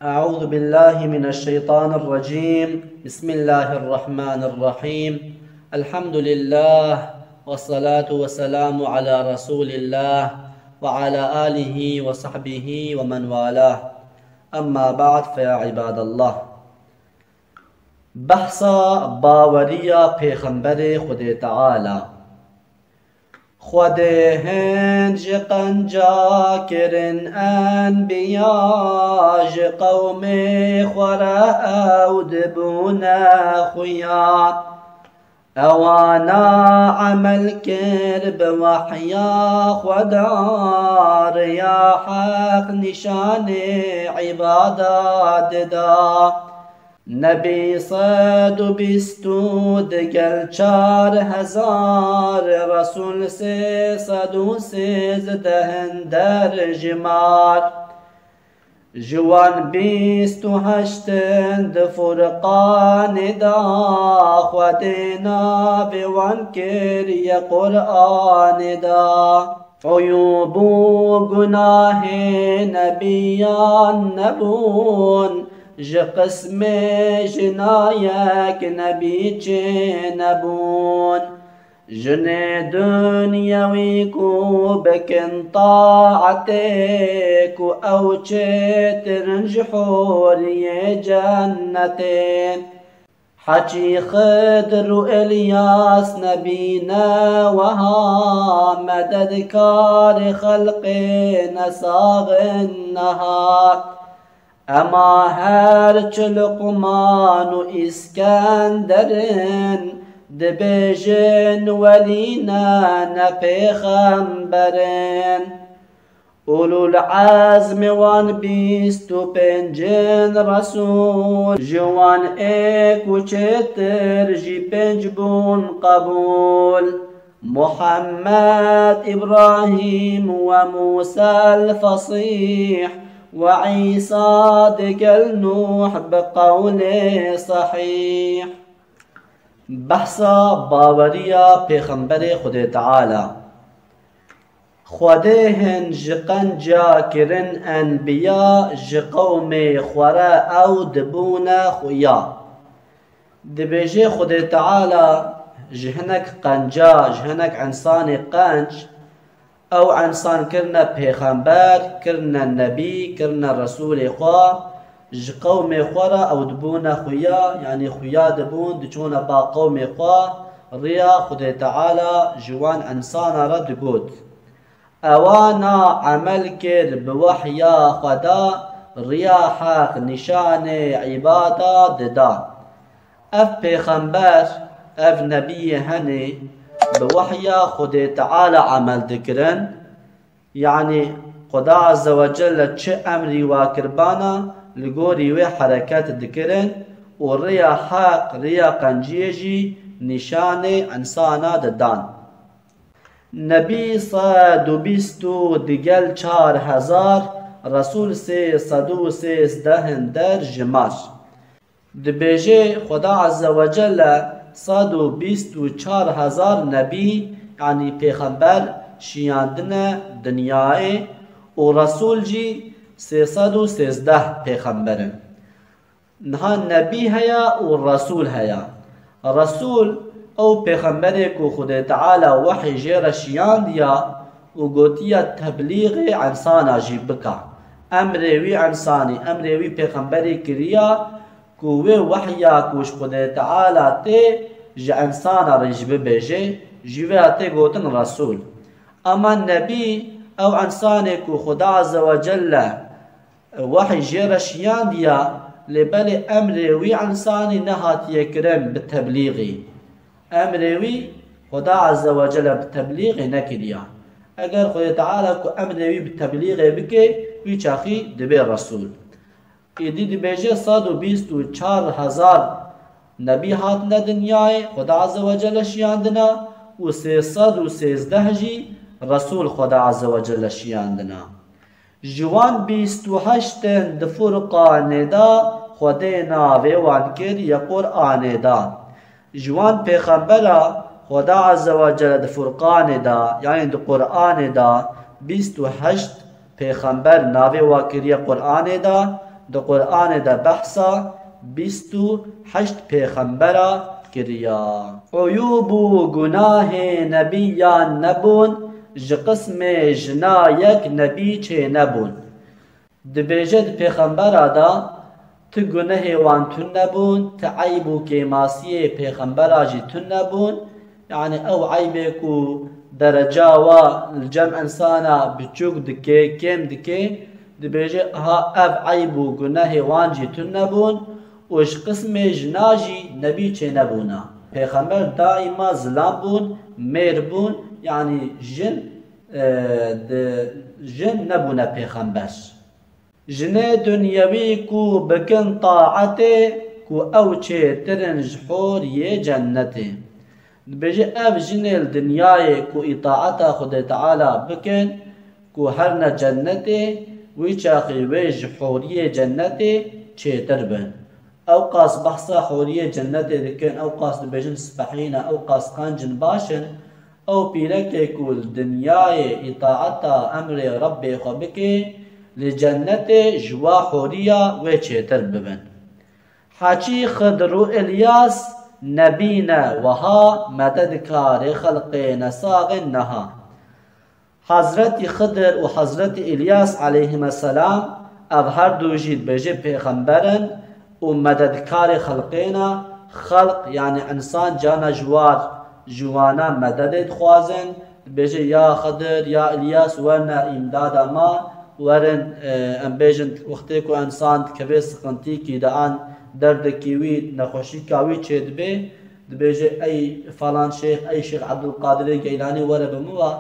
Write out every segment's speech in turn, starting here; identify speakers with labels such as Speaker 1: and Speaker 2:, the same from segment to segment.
Speaker 1: أعوذ بالله من الشيطان الرجيم. بسم الله الرحمن الرحيم. الحمد لله والصلاة والسلام على رسول الله وعلى آله وصحبه ومن والاه. أما بعد فيا عباد الله، بحثا باوريا پیغمبر خدا تعالى خود هنج قنجا کرن انبیا ج قوم خورا او دبونا خویا اوانا عمل کر بوحیا خدا ریا حق نشان عبادات دا نبی 120 دگل 4000 رسول 313 در جمار جوان 28 فرقان دا خودنا بوان کری قرآن دا عیوب و گناه نبیان نبون ج قسم جنایک نبی چه نبون جن دنیاوی کو بکن طاعته کو او چه ترنج حوری جنته حجی خضر و الیاس نبینا وها مددکار خلق نساغ النهار اما هر چه لقمان و اسکندرن دبیجن ولینا نپیغمبرن اولو العزم وان 25 رسول جوان ایک و چتر جی 5 بون قبول محمد ابراهيم وموسى الفصيح وعيسى دقل نوح بقول صحيح. بحثا باوريا پیغمبر خدا تعالى خودهن جقنجا کرن انبياء جقوم خورا او دبونا خويا دبيجي خدا تعالى جهنك قنجا جهنك انسان قنج او انسان کرنا پیغمبر کرنا نبی کرنا رسول خوا ج قوم خورا او دبونا خویا یعنی خویا دبون دچونا با قوم خوا ریا خدا تعالی جوان انسان را دگود اوانا عمل کر بوحیا خدا ریا حق نشان عبادت دا اف پیغمبر اف نبی هنی بوحيا خدا تعالى عمل ذكرن يعني خدا عز وجل چه امري واكربانا لغوري و حركات ذكرن وريا حق ريا قنجيجي نشان انسانا ددان نبي 120 دگل 4000 رسول 313 در جماش دبيجي خدا عز وجل 124,000 نبی یعنی پیغمبر شیاندن دنیای و رسول جی 313 پیغمبرن نها نبی هیا و رسول هیا رسول او پیغمبر کو خدا تعالی وحی جیر شیاندیا و گوتیا تبلیغ انسانا جی بکا امروی انسانی امروی پیغمبری کریا کوه وحیا کوش خدا تعالی ته ج انسان رجب بجه جوه ته گوتن رسول اما نبی او انسان کو خدا عز وجل وحی جرشیان دیا لبل امروی انسانی نهات یکرم بتبلیغی امروی خدا عز وجل بتبلیغ نکریا اگر خدا تعالی کو امروی بتبلیغ بکه وی چاخی دبی رسول ایدی بیجه 124,000 نبی هاتنا دنیای خدا عز وجل شیاندنا و 313 جی رسول خدا عز وجل شیاندنا جوان 28 دفرقان دا خداینا ویوان کر یا قرآن دا جوان پیغمبر خدا عز وجل دفرقان دا یعنی د قرآن دا 28 پیغمبر ناوی واکری قرآن دا ده قرآن ده بحثا 28 پیغمبرا کریا. عیوب و گناه نبیان نبون ج قسم جنا یک نبی چه نبون. دبیجد پیغمبرا دا تو گناه وان تون نبون، تا عیب و کیماسی پیغمبرا جی تون نبون، يعني او عيبك درجة والجمع انسانا بچوك دكي كيم دكي دبيجي ها اف عيب وگناه وانجي تنبون وش قسم جناجي نبي چه نبونا. پیغمبر دائما ظلام بون مير بون، يعني جن نبونا پیغمبر. جنه دنیاوی کو بکن طاعته کو او چه ترنج حور يه جنته. بيجي اف جنل دنياي كو اطاعتا خدا تعالى بكن كو هرنا جنتي ويشاخي ويج حورية جنتي چيتر بن. او قاس بحثا حورية جنتي دكن او قاس بيجن سبحينا او قاس قانجن باشن او بيركي كو الدنياي اطاعتا امر ربي خبكي لجنتي جوا حورية ويچيتر ببن. حاچي خضرو الياس نبينا وها مددكار خلقنا صاغنها. حضرت خضر و حضرت إلياس عليهما السلام او هر دو جيد بجي پیغمبرن و مددكار خلقنا. خلق يعني انسان جانا جوار جوانا مدد خوازن بجي يا خضر يا إلياس ورنا امدادا ما ورن ام بيجن وقتكو انسان كبير سقنتي كي دان درد كيوي نخوشي كاوي چه دبيجي اي فلان شيخ اي شيخ عبد القادر الجيلاني ورا بموا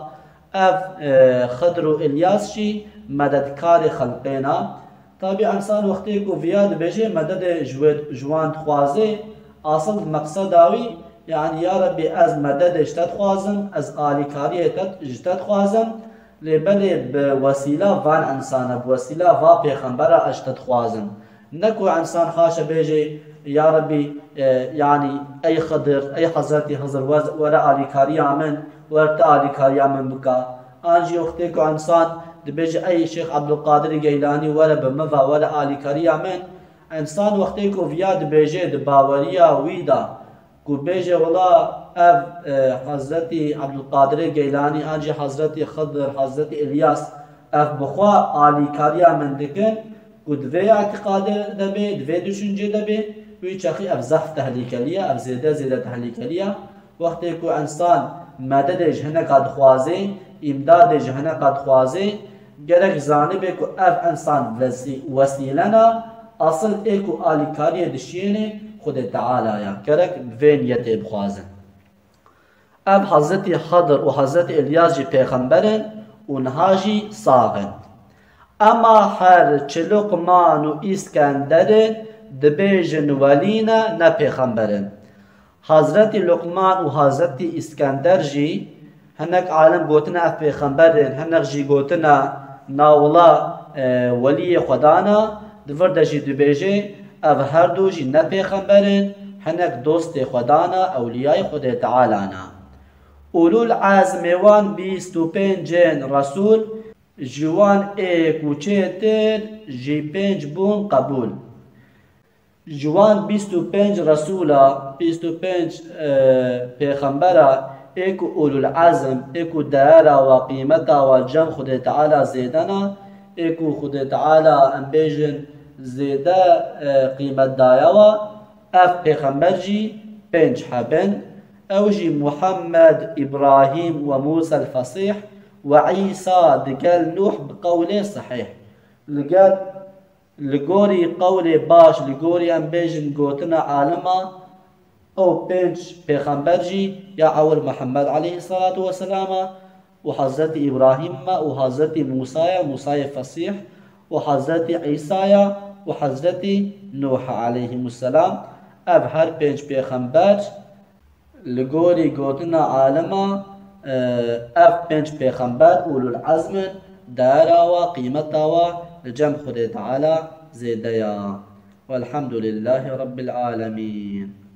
Speaker 1: اف خضر و الياس شي مددكار خلقنا. طبعا انسان وقتي کو فيا دبيجي مدد جوان خوازي اصل مقصد داوي يعني يا ربي از مدد اجتد خوازم از آليكاري اجتد خوازم لبلي بوسيلة فان انسان بوسيلة فا پیغمبر اجتد خوازم. نكو انسان خاش بيجي يا ربي يعني اي خضر اي حضرتي خضر ورا آلي كاريا من ورتا آلي كاريا من بكا انجي وقتكو انسان بيجي اي شيخ عبد القادر الجيلاني ورا بمفا ورا آلي كاريا من انسان وقتكو فياد بيجي دباوريا ويدا كو بيجي والله اف حضرتي عبد القادر الجيلاني انجي حضرتي خضر حضرتي الياس اف بخوا آلي كاريا من دكن و دوی اعتقاد دبی دوی düşünce دبی وی چاخی اف زحف تحلیکلیه اف زیده تحلیکلیه. وقتی که انسان مدد جهنه قد خوازه امداد جهنه قد خوازه گرک زانبه که اف انسان وسیلنا اصل ایکو آلیکاری دشینه خود تعالی یا گرک دوی نیت بخوازن. اف حضرت خضر و حضرت الیاس جی پیغمبرن اونها جی صاغن. اما هر چه لقمان و اسکندر دبیجن ولينا نه پیغمبرن. حضرت لقمان و حضرت اسکندر جی هنک عالم گوتنا اف پیغمبرن هنک جی گوتنا ناولا ولی خدانا دفرد جی دبیجه اف هر دو جی نه پیغمبرن هنک دوست خدانا اولیای خود تعالینا. اولو العزم وان 25 رسول جوان ایک و چهتر جی 5 بون قبول. جوان 25 رسولا 25 پیغمبرا ایک اولو العزم ایک دارا و قیمتا و جم خود تعالی زیدنا ایک خود تعالی انبیجن زیده قیمت دایا و اف پیغمبر جی 5 حبن او جی محمد ابراهیم و موسى الفصيح وعيسى دقال نوح بقوله صحيح. لقال لقوري قولي باش لقوري انبيجن قوتنا عالما او بنش پیغمبرجي يا اول محمد عليه الصلاة والسلام وحضرت ابراهيم وحضرت موسى فصيح وحضرت عيسى وحضرت نوح عليهم السلام. اف هر بنش پیغمبر لقوري قوتنا عالما اف 5 پیغمبر اولو العزم دارا و قیمتا و لجم خود تعالی زیدیا. والحمد لله رب العالمين.